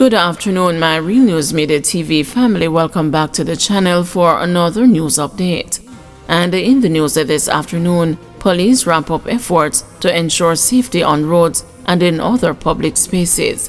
Good afternoon, my Real News Midday TV family. Welcome back to the channel for another news update. And in the news this afternoon, police ramp up efforts to ensure safety on roads and in other public spaces.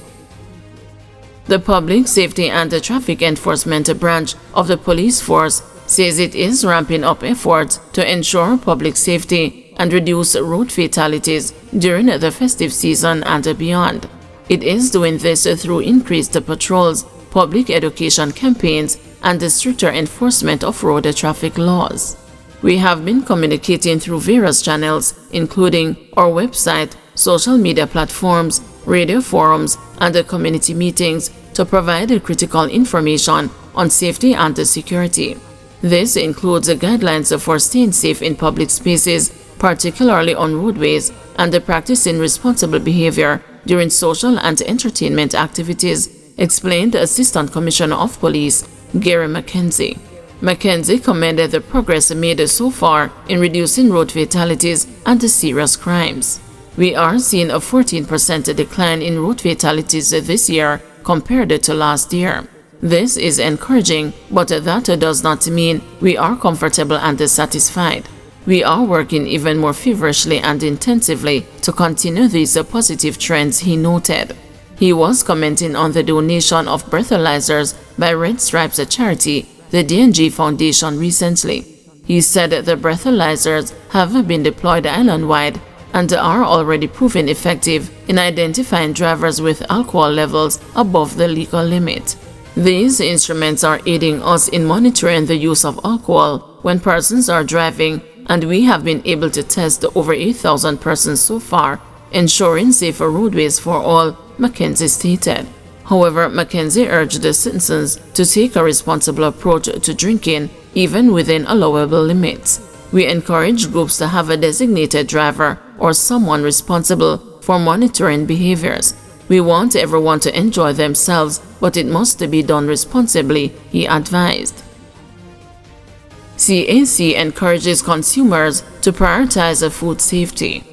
The Public Safety and Traffic Enforcement branch of the police force says it is ramping up efforts to ensure public safety and reduce road fatalities during the festive season and beyond. It is doing this through increased patrols, public education campaigns, and the stricter enforcement of road traffic laws. We have been communicating through various channels, including our website, social media platforms, radio forums, and community meetings to provide critical information on safety and security. This includes guidelines for staying safe in public spaces, particularly on roadways, and practicing responsible behavior during social and entertainment activities, explained Assistant Commissioner of Police Gary McKenzie. McKenzie commended the progress made so far in reducing road fatalities and serious crimes. We are seeing a 14% decline in road fatalities this year compared to last year. This is encouraging, but that does not mean we are comfortable and satisfied. We are working even more feverishly and intensively to continue these positive trends, he noted. He was commenting on the donation of breathalyzers by Red Stripes charity, the D&G Foundation, recently. He said the breathalyzers have been deployed island-wide and are already proving effective in identifying drivers with alcohol levels above the legal limit. These instruments are aiding us in monitoring the use of alcohol when persons are driving, and we have been able to test over 8,000 persons so far, ensuring safer roadways for all, McKenzie stated. However, McKenzie urged the citizens to take a responsible approach to drinking, even within allowable limits. We encourage groups to have a designated driver or someone responsible for monitoring behaviors. We want everyone to enjoy themselves, but it must be done responsibly, he advised. CAC encourages consumers to prioritize food safety.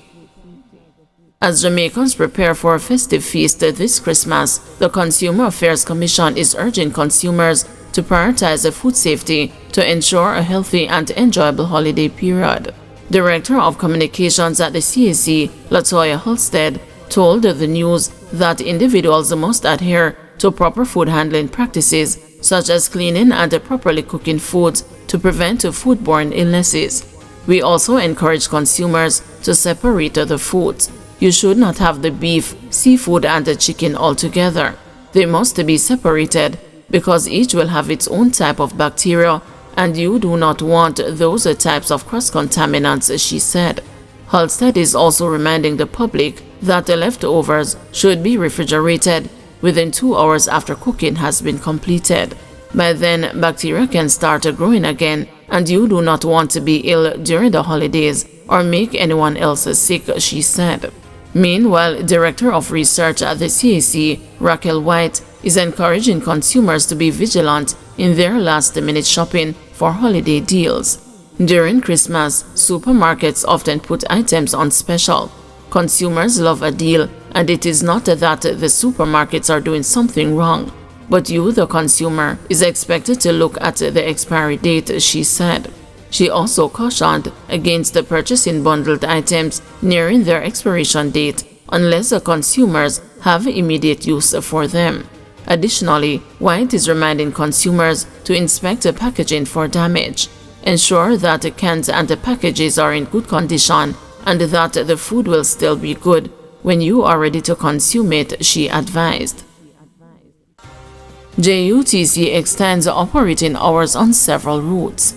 As Jamaicans prepare for a festive feast this Christmas, the Consumer Affairs Commission is urging consumers to prioritize food safety to ensure a healthy and enjoyable holiday period. Director of Communications at the CAC, Latoya Halstead, told the news that individuals must adhere to proper food handling practices, such as cleaning and properly cooking foods to prevent foodborne illnesses. We also encourage consumers to separate the foods. You should not have the beef, seafood, and the chicken all together. They must be separated because each will have its own type of bacteria, and you do not want those types of cross-contaminants, she said. Halstead is also reminding the public that the leftovers should be refrigerated within 2 hours after cooking has been completed. By then, bacteria can start growing again, and you do not want to be ill during the holidays or make anyone else sick, she said. Meanwhile, Director of Research at the CAC, Raquel White, is encouraging consumers to be vigilant in their last-minute shopping for holiday deals. During Christmas, supermarkets often put items on special. Consumers love a deal, and it is not that the supermarkets are doing something wrong, but you, the consumer, is expected to look at the expiry date, she said. She also cautioned against purchasing bundled items nearing their expiration date unless the consumers have immediate use for them. Additionally, White is reminding consumers to inspect the packaging for damage. Ensure that the cans and the packages are in good condition and that the food will still be good when you are ready to consume it, she advised. JUTC extends operating hours on several routes.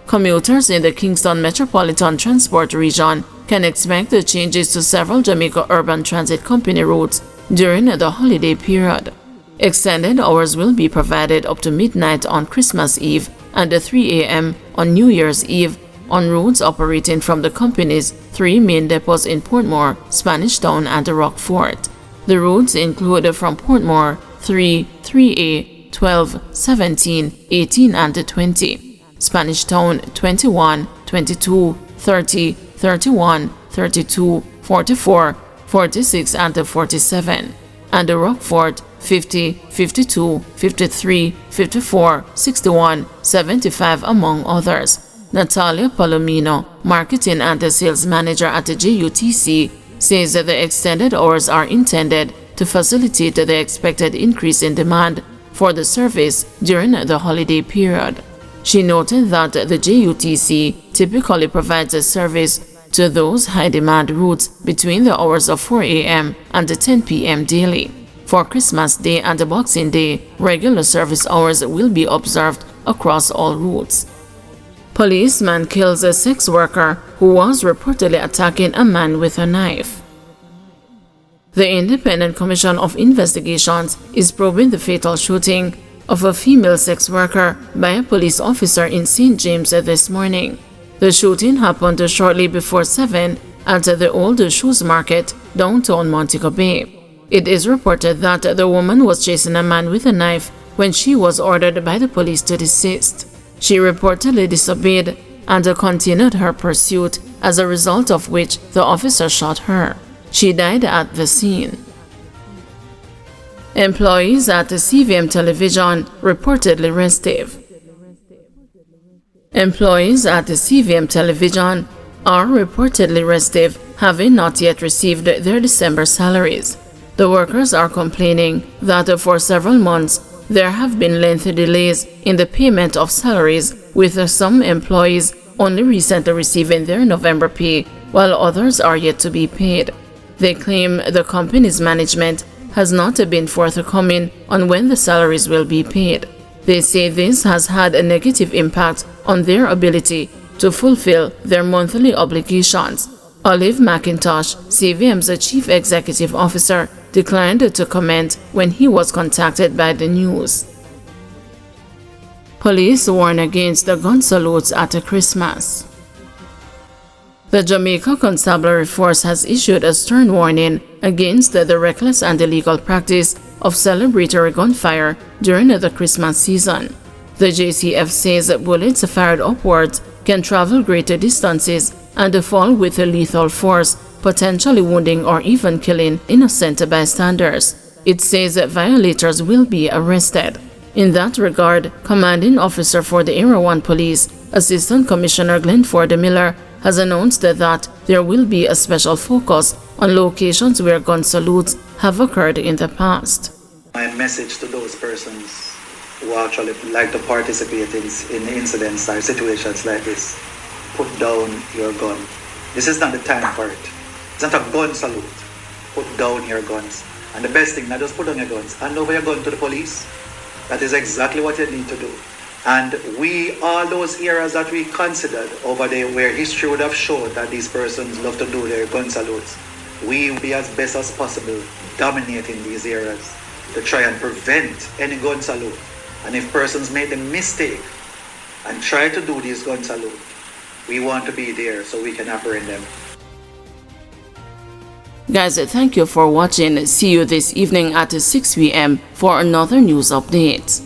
Commuters in the Kingston Metropolitan Transport Region can expect the changes to several Jamaica Urban Transit Company routes during the holiday period. Extended hours will be provided up to midnight on Christmas Eve and 3 a.m. on New Year's Eve on routes operating from the company's 3 main depots in Portmore, Spanish Town, and Rockfort. The routes include from Portmore 3, 3A, 12, 17, 18, and 20. Spanish Town 21, 22, 30, 31, 32, 44, 46, and 47. and Rockford 50, 52, 53, 54, 61, 75 among others. Natalia Palomino, marketing and sales manager at the JUTC, says that the extended hours are intended to facilitate the expected increase in demand for the service during the holiday period. She noted that the JUTC typically provides a service to those high-demand routes between the hours of 4 a.m. and 10 p.m. daily. For Christmas Day and Boxing Day, regular service hours will be observed across all routes. Policeman kills a sex worker who was reportedly attacking a man with a knife. The Independent Commission of Investigations is probing the fatal shooting of a female sex worker by a police officer in St. James this morning. The shooting happened shortly before 7 at the Old Shoes Market, downtown Montego Bay. It is reported that the woman was chasing a man with a knife when she was ordered by the police to desist. She reportedly disobeyed and continued her pursuit, as a result of which the officer shot her. She died at the scene. Employees at CVM Television reportedly restive. Employees at CVM Television are reportedly restive, having not yet received their December salaries. The workers are complaining that for several months there have been lengthy delays in the payment of salaries, with some employees only recently receiving their November pay, while others are yet to be paid. They claim the company's management has not been forthcoming on when the salaries will be paid. They say this has had a negative impact on their ability to fulfill their monthly obligations. Olive McIntosh, CVM's chief executive officer, declined to comment when he was contacted by the news. Police warn against the gun salutes at Christmas. The Jamaica Constabulary Force has issued a stern warning against the reckless and illegal practice of celebratory gunfire during the Christmas season. The JCF says bullets fired upwards can travel greater distances and fall with a lethal force, potentially wounding or even killing innocent bystanders. It says that violators will be arrested. In that regard, Commanding Officer for the Area 1 Police, Assistant Commissioner Glenford Miller, has announced that there will be a special focus on locations where gun salutes have occurred in the past. My message to those persons who actually like to participate in incidents or situations like this: put down your gun. This is not the time for it. It's not a gun salute. Put down your guns. And the best thing, not just put down your guns, hand over your gun to the police. That is exactly what you need to do. And all those areas that we considered over there where history would have shown that these persons love to do their gun salutes, we will be as best as possible dominating these areas to try and prevent any gun salute. And if persons make the mistake and try to do these gun salute, we want to be there so we can apprehend them. Guys, thank you for watching. See you this evening at 6 p.m. for another news update.